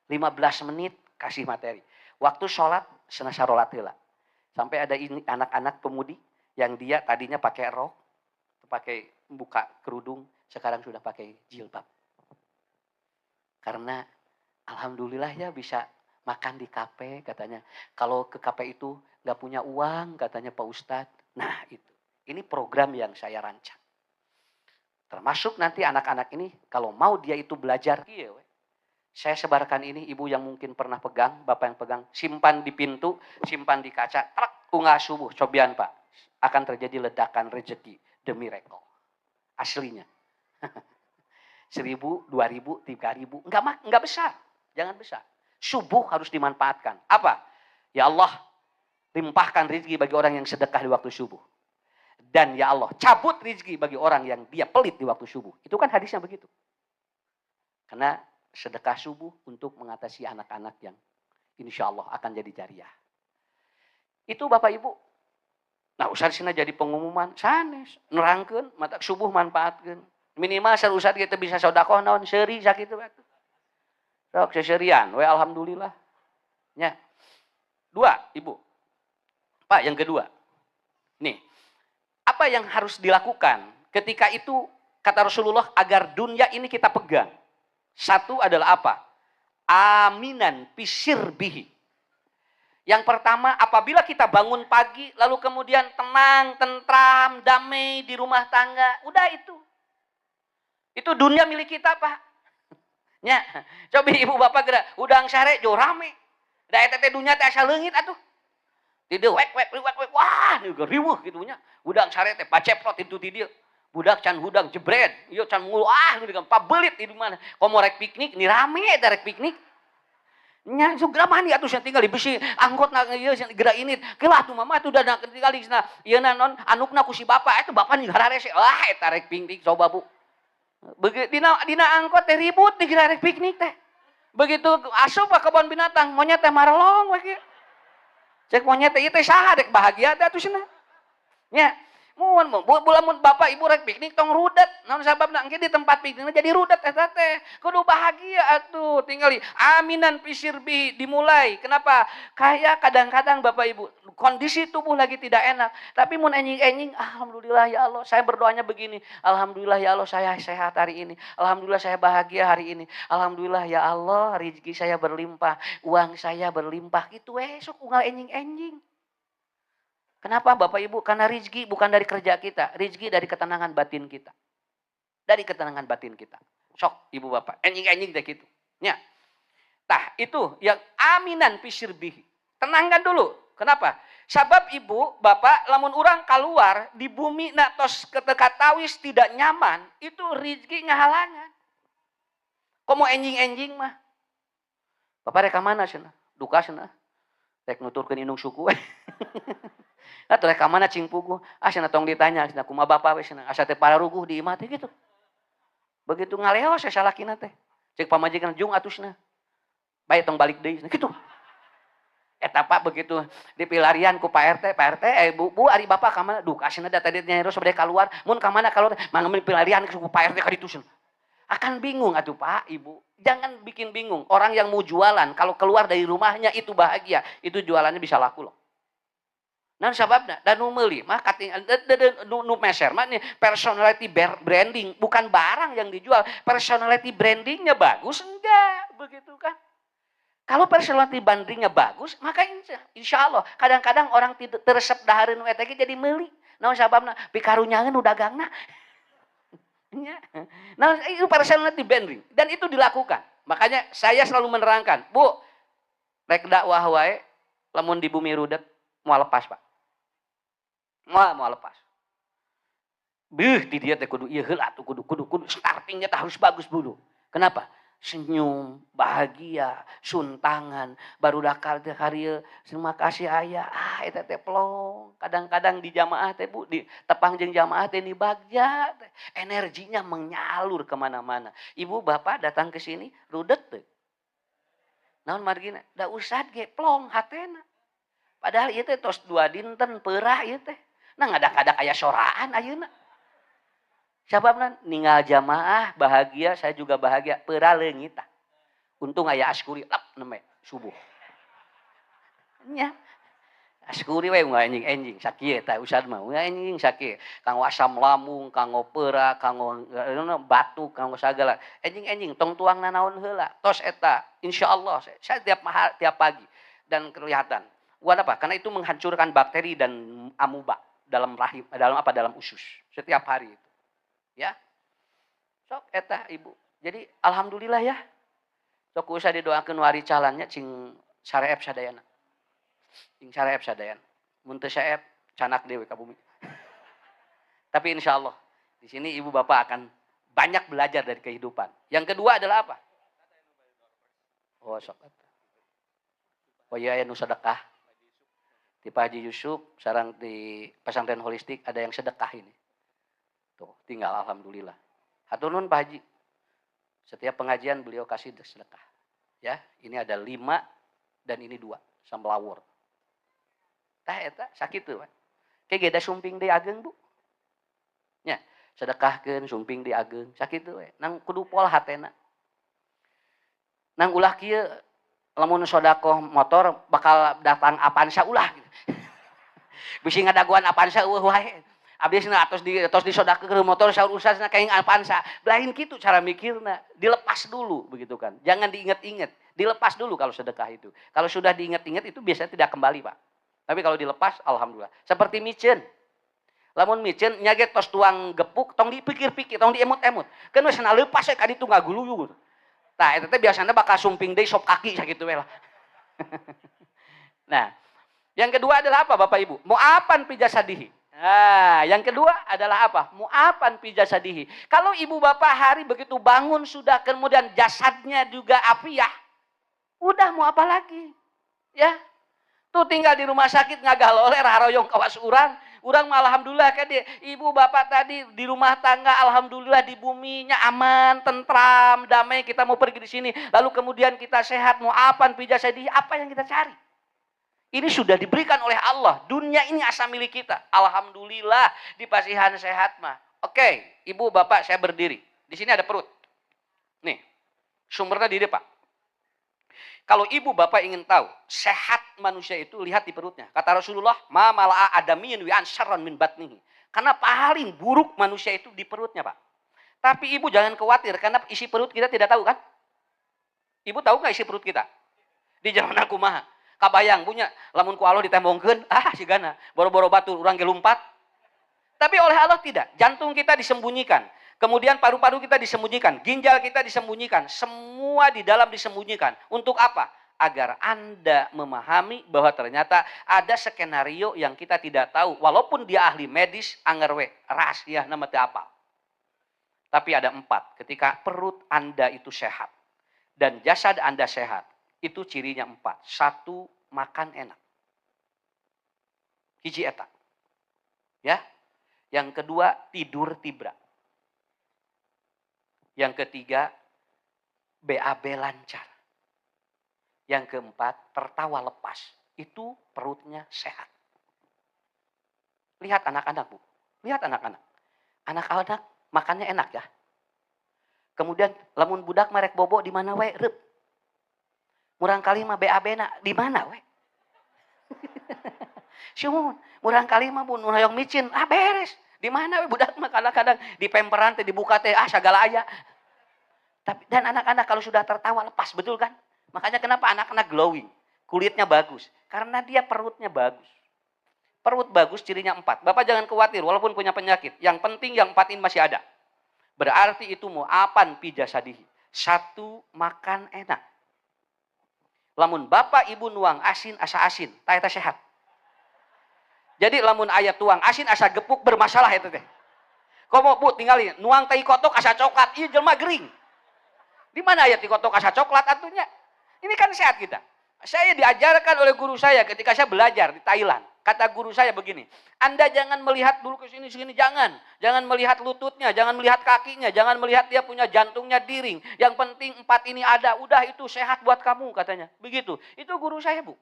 15 menit kasih materi. Waktu sholat, sana sarolat heula. Sampai ada ini anak-anak pemudi yang dia tadinya pakai rok, pakai buka kerudung, sekarang sudah pakai jilbab. Karena alhamdulillah ya bisa makan di kafe katanya. Kalau ke kafe itu nggak punya uang katanya Pak Ustadz. Nah itu, ini program yang saya rancang. Termasuk nanti anak-anak ini kalau mau dia itu belajar, saya sebarkan ini, ibu yang mungkin pernah pegang, bapak yang pegang, simpan di pintu, simpan di kaca, trek, unggah subuh, cobian Pak. Akan terjadi ledakan rezeki, the miracle. Aslinya. 1.000, 2.000, 3.000, enggak besar, jangan besar. Subuh harus dimanfaatkan. Apa? Ya Allah, limpahkan rezeki bagi orang yang sedekah di waktu subuh. Dan ya Allah, cabut rezeki bagi orang yang dia pelit di waktu subuh. Itu kan hadisnya begitu. Karena sedekah subuh untuk mengatasi anak-anak yang insya Allah akan jadi jariah. Itu Bapak Ibu. Nah usah sini jadi pengumuman. Sanes, nerangkeun, mata subuh manfaatkeun. Minimal usah kita bisa sodakoh naon seuri sakitu. Sok seserian, we alhamdulillah. Nya. 2, Ibu. Pak, yang kedua. Nih, apa yang harus dilakukan ketika itu kata Rasulullah agar dunia ini kita pegang? 1 adalah apa? Aminan pisir bihi. Yang pertama, apabila kita bangun pagi, lalu kemudian tenang, tentram, damai di rumah tangga. Udah itu. Itu dunia milik kita, Pak. Ya, coba ibu bapak gerak. Udang sare jo rame. Da eta teh dunia teh asa leungit atuh. Tidieu wek. Wah, riweuh kitunya. Udang sare teh paceprot itu ti dieu. Budak can hudang jebret, ieu can ngulu gitu kan pabelit di mana. Komo rek piknik, ni rame eta rek piknik. Nya sugra mani atuh sia tinggal di bisi anggotna ieu geura ini. Kelah tuh mama tuh udah tinggal di sana. Ieu non anukna ku si bapak eta bapak nih hararese. Wah eta rek piknik coba Bu. Begitu dina angkot teh ribut di geura rek piknik teh. Begitu asup ke kebun binatang, monyet teh marelong we kieu. Cek monyet teh ieu teh saha rek bahagia teh atuh cenah. Nya mun bapak ibu rek piknik tong rudet. Naon sababna engke di tempat piknikna jadi rudet eta teh. Kudu bahagia atuh tinggali aminan pisir bi dimulai. Kenapa? Kayak kadang-kadang Bapak Ibu kondisi tubuh lagi tidak enak, tapi mun enjing-enjing alhamdulillah ya Allah, saya berdoanya begini, alhamdulillah ya Allah saya sehat hari ini. Alhamdulillah saya bahagia hari ini. Alhamdulillah ya Allah rezeki saya berlimpah, uang saya berlimpah. Gitu sok unggal enjing-enjing. Kenapa Bapak Ibu? Karena rezeki bukan dari kerja kita. Rezeki dari ketenangan batin kita. Dari ketenangan batin kita. Sok Ibu Bapak. Enjing-enjing deh gitu. Ya. Tah itu yang aminan pisir bihi. Tenangkan dulu. Kenapa? Sabab Ibu, Bapak, lamun orang keluar di bumi nak tos ketekatawis tidak nyaman. Itu rezeki ngahalangan. Kok mau enjing-enjing mah? Bapak rek mana cenah? Duka cenah. Rek nuturkeun indung suku we. Atuh rek mana cing puguh? Cenah tong ditanya cenah kumaha bapak we cenah. Asa teh pararuguh di imah teh gitu. Begitu ngaleos asa salakina teh. Cek pamajikan jung atusna. Bae tong balik deui gitu. Eta Pak begitu dipilarian ku Pak RT, Bu ari bapak ka mana? Duh kasina da tadi nyaros bade keluar. Mun ka mana keluar? Mangga pilarian ku Pak RT ka ditu cenah. Akan bingung atuh Pak, Ibu. Jangan bikin bingung. Orang yang mau jualan kalau keluar dari rumahnya itu bahagia, itu jualannya bisa laku loh. Nah sababna dan nu meuli mah kating nu meser mah nih personality branding, bukan barang yang dijual, personality brandingnya bagus enggak begitu kan? Kalau personality brandingnya bagus, maka insya Allah kadang-kadang orang tidak teresep dahareun we teh jadi meuli. Naon sababna? Pikarunyangeun nu dagangna. Nah, itu personality branding dan itu dilakukan. Makanya saya selalu menerangkan, Bu, rek dakwah wae lamun di bumi rudet mau lepas, Pak. Mau lepas. Di dia teh kudu ieu heula tuh kudu startingnya teh harus bagus dulu. Kenapa? Senyum, bahagia, suntangan, barudak karya, terima kasih ayah, eta teh plong. Kadang-kadang di jamaah teh Bu, di tepang jeung jamaah teh di bagja, energinya menyalur kemana-mana. Ibu bapak datang ke sini, rudet teh. Naon margina? Da usad ge plong hatena. Padahal ieu teh tos 2 dinten peurah ieu teh. Nah ngadak-ngadak aya soraan ayeuna. Sababna ninggal jamaah bahagia, saya juga bahagia, peurah leungit. Untung aya askuri lap neme subuh. Nya. Askuri we enjing sakieu tah usad mah. Enjing sakieu. Kanggo asam lambung, kanggo peurah, kanggo batuk, kanggo sagala. Enjing tong tuangna naon heula. Tos eta insyaallah saya tiap pagi dan kelihatan. Buat apa? Karena itu menghancurkan bakteri dan amuba dalam rahim, dalam usus setiap hari itu. Ya. Sok eta Ibu. Jadi alhamdulillah ya. Sok usah didoakeun wari calannya cing sareep sadayana. Cing sareep sadayana. Mun teu sareep canak dewe ka bumi. Tapi insyaallah di sini Ibu Bapak akan banyak belajar dari kehidupan. Yang kedua adalah apa? Oh, sok eta. Oh iya anu sedekah. Di Pak Haji Yusuf sareng di pesantren holistik ada yang sedekah ini. Tuh, tinggal alhamdulillah. Hatur nuhun Pak Haji. Setiap pengajian beliau kasih sedekah. Ya, ini ada 5 dan ini 2 samblawur. Tah eta sakitu we. Ke geda sumping deui ageng Bu. Nya, sedekahkeun sumping deui ageng, sakitu we. Nang kudu pol hatena. Nang ulah kieu lamun sedekah motor bakal datang Avanza ulah gitu. Bisi ngadaguan Avanza wae. Abdi cenah tos disodakeun motor saur usahana kaing Avanza. Lain kitu cara mikirna, dilepas dulu begitu kan. Jangan diingat-ingat, dilepas dulu kalau sedekah itu. Kalau sudah diingat-ingat itu biasanya tidak kembali, Pak. Tapi kalau dilepas alhamdulillah. Seperti micen. Lamun micen nya ge tos tuang gepuk tong dipikir-pikir, tong diemut-emut. Keun wes lepas ka ditu ngaguluyuh. Tah eta teh biasana bakal sumping deui sop kaki sakitu we lah. Nah, yang kedua adalah apa Bapak Ibu? Mu'afan fi jasadihi. Nah, yang kedua adalah apa? Mu'afan fi jasadihi. Kalau ibu bapak hari begitu bangun sudah kemudian jasadnya juga afiah, udah mau apa lagi? Ya, tuh tinggal di rumah sakit ngagalole raroyong kawas urang. Urang alhamdulillah kan dia, ibu bapak tadi di rumah tangga alhamdulillah di buminya aman, tentram, damai, kita mau pergi di sini. Lalu kemudian kita sehat, mu'afan fi jasadihi, apa yang kita cari? Ini sudah diberikan oleh Allah. Dunia ini asal milik kita. Alhamdulillah di pasihan sehat mah. Oke, ibu bapak saya berdiri. Di sini ada perut. Nih, sumbernya di depan. Kalau ibu bapak ingin tahu sehat manusia itu lihat di perutnya. Kata Rasulullah, ma mala'a adamiyun wi ansarran min batnihi. Karena paling buruk manusia itu di perutnya, Pak. Tapi ibu jangan khawatir karena isi perut kita tidak tahu kan? Ibu tahu nggak isi perut kita? Di zaman aku mah. Kabayang punya lamun ku Allah ditembongkeun sigana boro-boro batu urang ge lumpat. Tapi oleh Allah tidak. Jantung kita disembunyikan, kemudian paru-paru kita disembunyikan, ginjal kita disembunyikan, semua di dalam disembunyikan. Untuk apa? Agar Anda memahami bahwa ternyata ada skenario yang kita tidak tahu. Walaupun dia ahli medis, anggar we rahasia nama teu apal. Tapi ada 4. Ketika perut Anda itu sehat dan jasad Anda sehat, Itu cirinya 4. 1, makan enak. Hiji eta. Ya. Yang kedua, tidur tibra. Yang ketiga, BAB lancar. Yang keempat, tertawa lepas. Itu perutnya sehat. Lihat anak-anak, Bu. Lihat anak-anak. Anak-anak makannya enak ya. Kemudian lamun budak marek bobo di mana we? Rep. Murang kali mah BAB na di mana we? Syumun, murang kali mah mun hoyong micin, beres. Di mana we budak mah kadang-kadang di pemperan teh dibuka teh sagala aya. Tapi dan anak-anak kalau sudah tertawa lepas, betul kan? Makanya kenapa anak-anak glowing? Kulitnya bagus karena dia perutnya bagus. Perut bagus cirinya 4. Bapak jangan khawatir walaupun punya penyakit. Yang penting yang 4 ini masih ada. Berarti itu mu'apan fi jasadihi. 1, makan enak. Lamun bapak ibu nuang asin asa asin, ta eta sehat. Jadi lamun aya tuang asin asa gepuk bermasalah itu teh. Komo Bu tinggali nuang tai kotok asa coklat, ieu jelema gering. Di mana aya ti kotok asa coklat atunya? Ini kan sehat kita. Saya diajarkan oleh guru saya ketika saya belajar di Thailand. Kata guru saya begini, Anda jangan melihat dulu ke sini-sini, jangan. Jangan melihat lututnya, jangan melihat kakinya, jangan melihat dia punya jantungnya diring. Yang penting 4 ini ada, udah itu sehat buat kamu katanya. Begitu. Itu guru saya, Bu.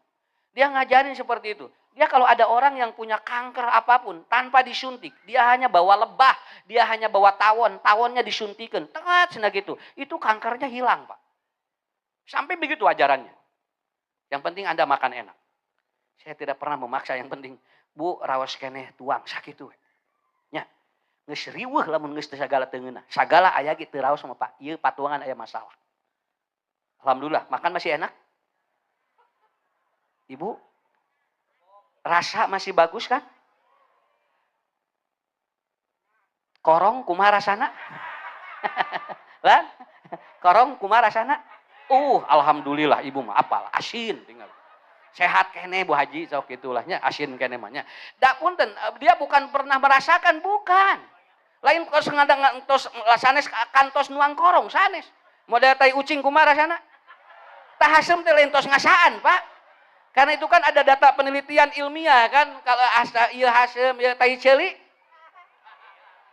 Dia ngajarin seperti itu. Dia kalau ada orang yang punya kanker apapun, tanpa disuntik, dia hanya bawa lebah, dia hanya bawa tawon, tawonnya disuntikan. Tengat, senang gitu. Itu kankernya hilang, Pak. Sampai begitu ajarannya. Yang penting Anda makan enak. Saya tidak pernah memaksa, yang penting Bu raos keneh tuang sakitu. Nya, geus riweuh lamun geus teu sagala teu ngeunah. Sagala aya ge teu raos sama Pak. Ieu patuangan aya masalah. Alhamdulillah, makan masih enak. Ibu, rasa masih bagus kan? Korong kumaha rasana? Lan? Korong kumaha rasana? Alhamdulillah ibu mah apal asin tinggal. Sehat kene Bu Haji sok gitulahnya asin kene mah nya. Da punten dia bukan pernah merasakan, bukan. Lain kos ngadang entos sanes kantos nuang korong sanes. Model tai ucing kumaha rasana? Tah hasem teh lain tos ngasaan, Pak. Karena itu kan ada data penelitian ilmiah kan, kalau ieu hasem ieu tai ceuli.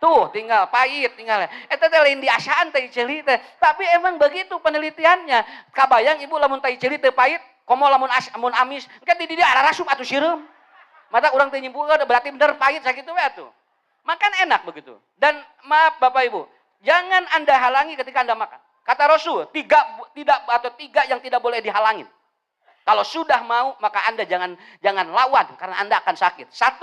Tuh tinggal pahit tinggal. Eta teh lain diasaan tai ceuli teh. Tapi emang begitu penelitiannya. Kabayang ibu lamun tai ceuli teu pahit, komo lamun amis, engke di dieu ararasup atuh sireum. Mata urang teh nyimpulkeun berarti bener pahit sakitu we atuh. Makan enak begitu. Dan maaf Bapak Ibu, jangan Anda halangi ketika Anda makan. Kata Rasul, 3 yang tidak boleh dihalangin. Kalau sudah mau, maka Anda jangan lawan karena Anda akan sakit. 1,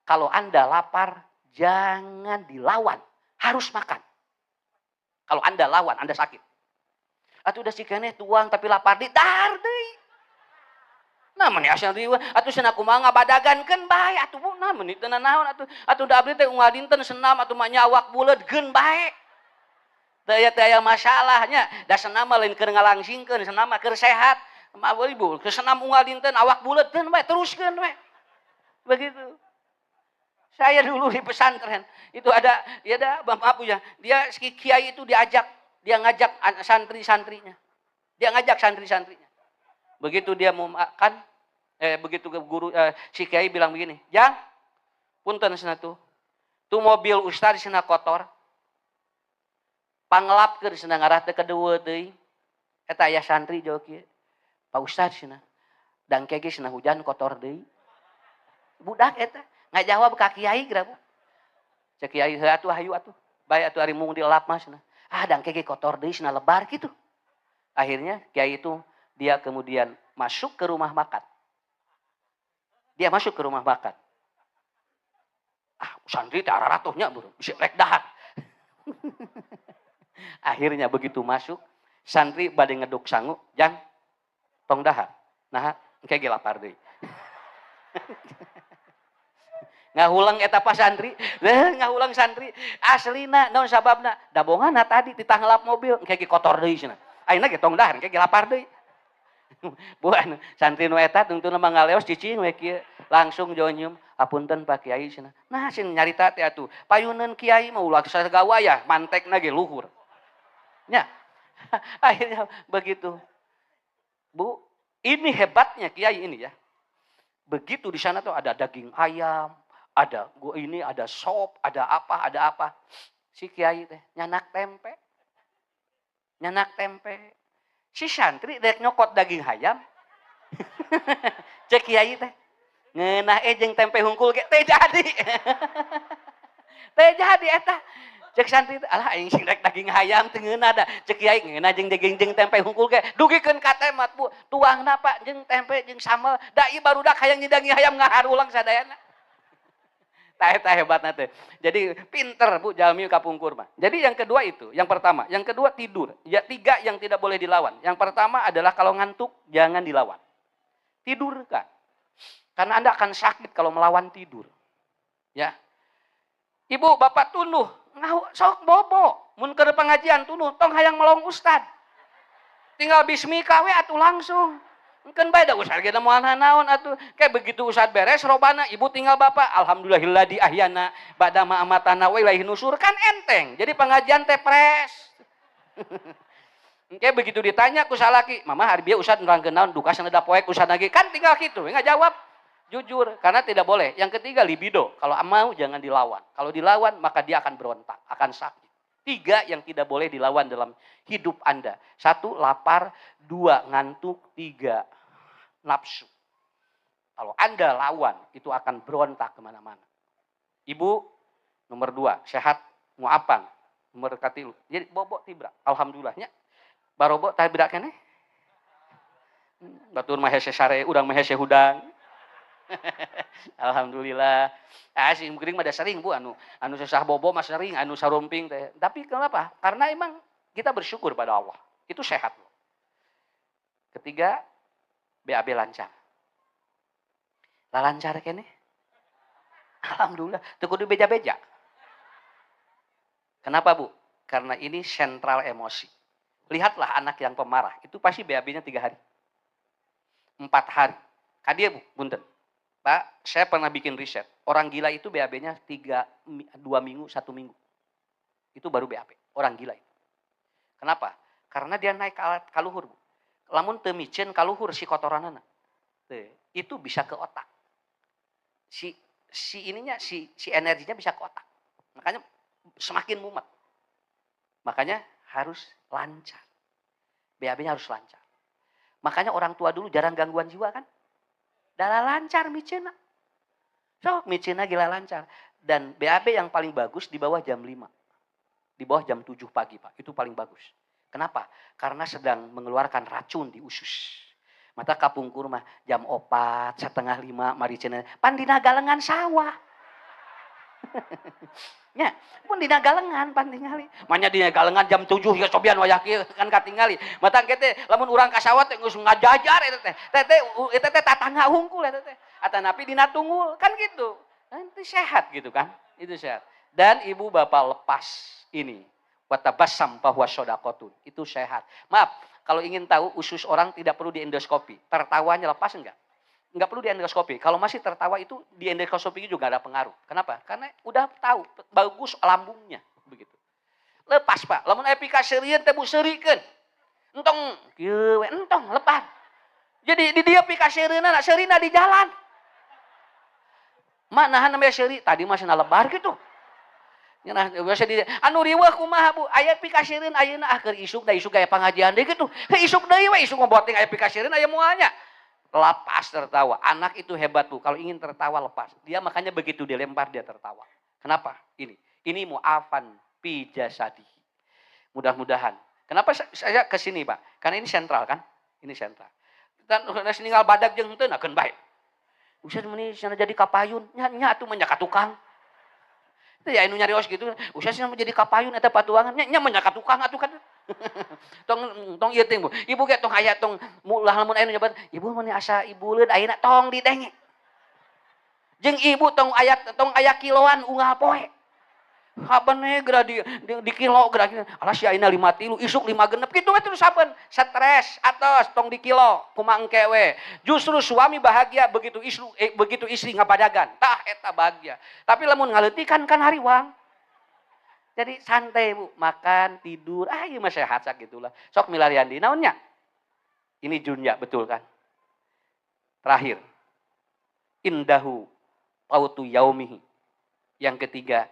kalau Anda lapar, jangan dilawan, harus makan. Kalau Anda lawan, Anda sakit. Atuh udah si keneh tuang tapi lapar di dahar deui. Namun ya asal riweuh, atuh cenah kumaha ngabadagankeun bae atuh Bu, namun itu naon atuh da abdi teh unggal dinten senam atuh mah nyawak buleudkeun bae. Teu aya masalahnya, da senam mah lain keur ngalangsingkeun, senam mah keur sehat. Maaf Ibu, ke senam unggal dinten awak buleudkeun bae, teruskeun we. Begitu. Saya dulu di pesantren, itu ada maaf ya, dia kiai itu dia ngajak santri-santrinya. Dia ngajak santri-santrinya. Begitu dia mau makan, begitu guru si kiai bilang begini, "Jang, punten cenah tuh mobil ustaz cenah kotor. Pangelapkeun cenah ngarah teh kedeueuh deui." Eta aya santri jawab kieu, "Pak Ustaz cenah, dangke ge cenah hujan kotor deui." Budak eta ngajawab ka kiai geura Bu. Cek kiai, "Heuh atuh hayu atuh. Bae atuh ari mung dilap mah cenah. Dangke ge kotor deui cenah lebar kitu." Akhirnya kiai itu dia kemudian masuk ke rumah makan. Dia masuk ke rumah makan. Santri teh araratohnya buru, bisi rek dahar. Akhirnya begitu masuk, santri bade ngeduk sangu, "Jang, tong dahar." Nah, engke ge lapar deui. Ngahulang eta pas santri, ngahulang santri. Aslina naon sababna? Dabonganna tadi titah ngelap mobil, engke ge kotor deui cenah. Ayeuna ge tong dahar, engke ge lapar deui. Bu anu santri nu eta tungtuna mah ngaleos cicing we kieu, langsung jonyum, "Apunten Pak Kiai cenah." Nah, sin nyarita teh atuh, payuneun kiai mah ulah sagawaya, mantekna ge luhur. Nya. Akhirnya begitu. Bu, ini hebatnya Kiai ini ya. Begitu di sana tuh ada daging ayam, ada sop, ada apa. Si Kiai teh nyanak tempe. Nyanak tempe. Si santri dek nyokot daging ayam. Cek Kiai teh. Ngeunah jeung tempe hungkul ge teh jadi. Teh jadi eta. Cek santri teh alah aing sing rek daging hayam teu ngeunah da. Cek Kiai ngeunah jeung tempe hungkul ge dugikeun ka temat Bu. Tuangna Pak jeung tempe jeung sambel da ieu barudak hayang nyidangi hayam ngahar ulang sadayana. Tah eta hebatna teh. Jadi pinter Bu jalmi kapungkur mah. Jadi yang kedua itu, yang pertama. Yang kedua tidur. Ya 3 yang tidak boleh dilawan. Yang pertama adalah kalau ngantuk jangan dilawan. Tidurkan. Karena Anda akan sakit kalau melawan tidur. Ya. Ibu, bapak tunuh, sok bobo. Mun keur pengajian tunuh, tong hayang melong ustad. Tinggal bismika we atuh langsung. Engkeun bae da ustad ge moal naon atuh. Kayak begitu ustad beres robana, ibu tinggal bapak. Alhamdulillahilladzi ahyana ba'da ma amatana wa ilaihi nusur kan enteng. Jadi pengajian teh pres. Kayak begitu ditanya ku salaki, "Mama hari bieu ustad nerangkeun naon duka sanada poek ustad lagi." Kan tinggal kitu, enggak jawab. Jujur, karena tidak boleh. Yang ketiga libido. Kalau mau jangan dilawan. Kalau dilawan maka dia akan berontak, akan sakit. 3 yang tidak boleh dilawan dalam hidup Anda. 1, lapar. 2, ngantuk. 3, nafsu. Kalau Anda lawan, itu akan berontak kemana-mana. Ibu, nomor 2, sehat, muapan. Nomor katilu. Jadi bobok tibrak. Alhamdulillahnya. Barobok tibrak kene. Batur mah hese sare, urang mah hese hudang. Alhamdulillah. Sing geuring mah da sering Bu anu susah bobo mah sering, anu sarumping teh. Tapi kenapa? Karena emang kita bersyukur pada Allah. Itu sehat. Ketiga, BAB lancar. Lah lancar kene. Alhamdulillah, teu kudu beja-beja. Kenapa Bu? Karena ini sentral emosi. Lihatlah anak yang pemarah, itu pasti BAB-nya 3 hari. 4 hari. Kadia Bu, punten. Pak, saya pernah bikin riset. Orang gila itu BAB-nya 2 minggu, 1 minggu. Itu baru BAB. Orang gila itu. Kenapa? Karena dia naik ka luhur. Lamun teu micen ka luhur si kotoranana. Itu bisa ke otak. Si energinya bisa ke otak. Makanya semakin mumet. Makanya harus lancar. BAB-nya harus lancar. Makanya orang tua dulu jarang gangguan jiwa kan? Dala lancar micena. Sok micena gila lancar. Dan BAB yang paling bagus di bawah jam 5. Di bawah jam 7 pagi Pak. Itu paling bagus. Kenapa? Karena sedang mengeluarkan racun di usus. Mata kapungkur mah jam 4, setengah 5 mari cenah. Pan dina galengan sawah. Nya, pun dina galengan pan tingali. Manya dina galengan jam 7 ya cobian wayah kieu kan katingali. Mata engke teh lamun urang ka sawah teh geus ngajajar eta teh. Eta teh tatangga hungkul eta teh. Atanapi dina tunggul kan gitu. Nanti sehat gitu kan? Itu sehat. Dan ibu bapak lepas ini. Wa tabassam bahwa shadaqatun. Itu sehat. Maaf, kalau ingin tahu usus orang tidak perlu diendoskopi. Tertawanya lepas enggak? Enggak perlu diendoskopi. Kalau masih tertawa itu di endoskopi juga ada pengaruh. Kenapa? Karena udah tahu bagus lambungnya begitu. Lepas Pak. Lamun aya pikaseurieun teh bu seurikeun. Entong kieu we entong lepas. Jadi di dia pikaseurieunna seurina di jalan. Mak nahan namanya seuri tadi mah cenah lebar gitu. Nah, biasa di anu riweuh kumaha Bu? Aya pikaseurieun ayeuna keur isuk da isuk aya pangajian deui kitu. Isuk deui we isuk mah boting aya pikaseurieun aya moalnya. Lepas tertawa. Anak itu hebat Bu. Kalau ingin tertawa lepas. Dia makanya begitu dilempar dia tertawa. Kenapa? Ini mu'afan fi jasadihi. Mudah-mudahan. Kenapa saya ke sini Pak? Karena ini sentral kan? Ini sentral. Dan ninggal badak jeung henteu nakeun bae. Usah meuni cenah jadi kapayun. Nya atuh menyaka tukang. Itu ya anu nyarios gitu. Usah cenah jadi kapayun eta patuangan. Nya menyaka tukang atuh kan. tong ieu teh Bu. Ibu ge tong aya tong mulah lamun aya nu nyoba. Ibu mun asa ibuleuh ayeuna tong didenge. Jeung ibu tong aya kiloan unggal poe. Habane geura di kilo geura. Alah si ayeuna 5 isuk 5 genep kitu we terus saben. Stres atos tong di kilo kumaha engke we. Justru suami bahagia begitu istri ngabadagan. Tah eta bahagia. Tapi lamun ngaleutikan kan hariwang. Jadi santai Bu, makan, tidur, ieu mah sehat sak gitulah. Sok milarian di naonnya? Ini dunia, betul kan? Terakhir, indahu pautu yaumihi. Yang ketiga,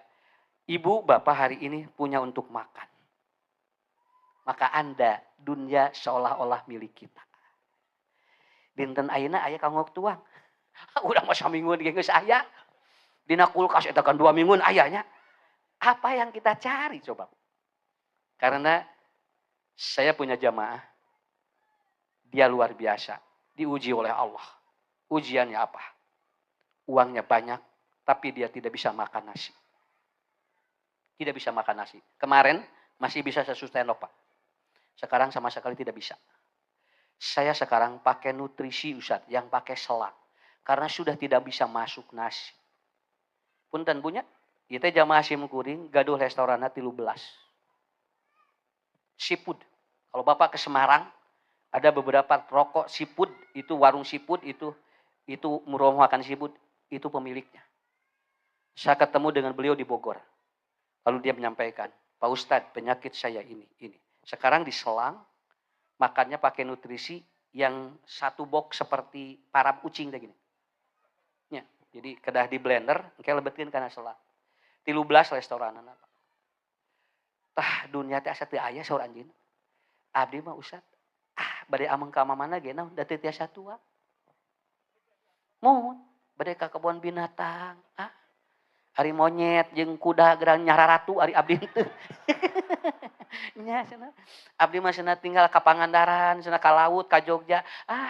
ibu bapak hari ini punya untuk makan. Maka Anda, dunia seolah-olah milik kita. Dinten ayeuna aya kanggo tuang. Urang mah saminggun geus aya. Dina kulkas eta kan 2 mingguan ayanya. Apa yang kita cari coba? Karena saya punya jamaah, dia luar biasa, diuji oleh Allah. Ujiannya apa? Uangnya banyak, tapi dia tidak bisa makan nasi. Tidak bisa makan nasi. Kemarin masih bisa sesusten Pak. Sekarang sama sekali tidak bisa. Saya sekarang pakai nutrisi Ustaz, yang pakai selang. Karena sudah tidak bisa masuk nasi. Punten punya, kita jamaah simkuring, gaduh restoranna 13. Seafood. Kalau Bapak ke Semarang, ada beberapa rokok seafood, itu warung seafood, itu murah makan seafood, itu pemiliknya. Saya ketemu dengan beliau di Bogor. Lalu dia menyampaikan, Pak Ustadz, penyakit saya ini. Sekarang diselang, makannya pakai nutrisi yang satu box seperti parab ucing kayak gini. Ya, jadi kedah di blender, kayak lebetkeun kana selang. 13 restoran anak. Tah dunia teh asa teu aya saur anjeun. Abdi mah Ustad, bade ameng ka mana ge naon da teu tiasa tua. Mun bade ka kebun binatang, ari monyet jeung kuda gerang nyararatu ari abdi teu. Nya cenah. Abdi mah cenah tinggal ka Pangandaran, cenah ka laut, ka Jogja.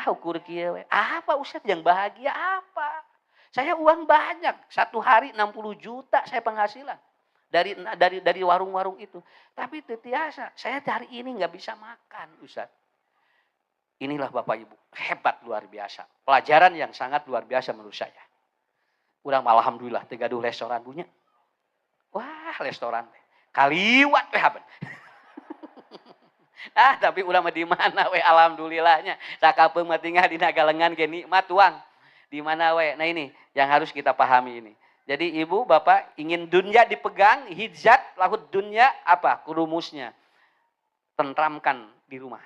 Ukur kieu we. Apa Ustad yang bahagia apa? Saya uang banyak, 1 hari 60 juta saya penghasilan. Dari warung-warung itu. Tapi tetiasa, saya hari ini nggak bisa makan, Ustaz. Inilah Bapak Ibu, hebat luar biasa. Pelajaran yang sangat luar biasa menurut saya. Urang alhamdulillah tegaduh restoran punya. Wah, restoran kaliwat we haben. Tapi urang mah di mana we alhamdulillahnya. Sakapeung mah tinggal dina galengan ge nikmat tuang. Di mana we? Nah ini yang harus kita pahami ini. Jadi ibu, bapak ingin dunia dipegang, hijat, lahut dunia apa? Rumusnya. Tentramkan di rumah.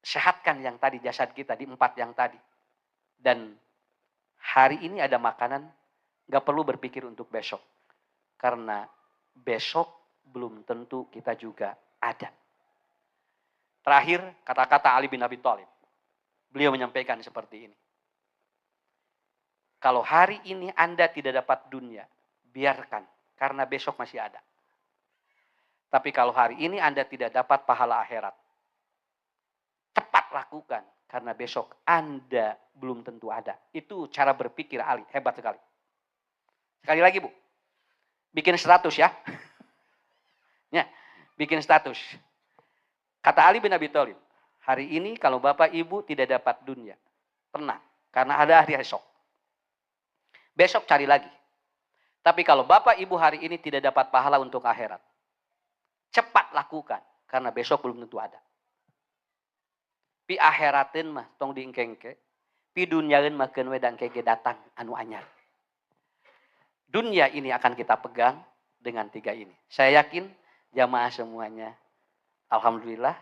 Sehatkan yang tadi jasad kita di 4 yang tadi. Dan hari ini ada makanan, gak perlu berpikir untuk besok. Karena besok belum tentu kita juga ada. Terakhir, kata-kata Ali bin Abi Thalib. Beliau menyampaikan seperti ini. Kalau hari ini Anda tidak dapat dunia, biarkan, karena besok masih ada. Tapi kalau hari ini Anda tidak dapat pahala akhirat, cepat lakukan, karena besok Anda belum tentu ada. Itu cara berpikir Ali, hebat sekali. Sekali lagi Bu, bikin status ya. Ya, bikin status. Kata Ali bin Abi Thalib, hari ini kalau Bapak Ibu tidak dapat dunia, tenang, karena ada hari esok. Besok cari lagi. Tapi kalau Bapak Ibu hari ini tidak dapat pahala untuk akhirat, cepat lakukan, karena besok belum tentu ada. Pi akhiratin mah tong diengkengke, pi dunyaeun mah keun wedang kege datang anu anyar. Dunia ini akan kita pegang dengan 3 ini. Saya yakin jamaah semuanya, alhamdulillah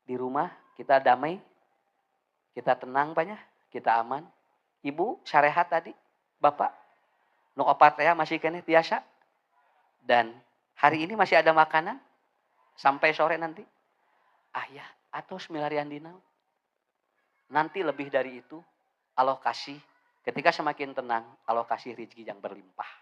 di rumah kita damai, kita tenang banyak, kita aman. Ibu sarehat tadi. Bapak, nu opat teh masih kene tiasa. Dan hari ini masih ada makanan sampai sore nanti. Ya, atau milarian dina. Nanti lebih dari itu, Allah kasih, ketika semakin tenang, Allah kasih rezeki yang berlimpah.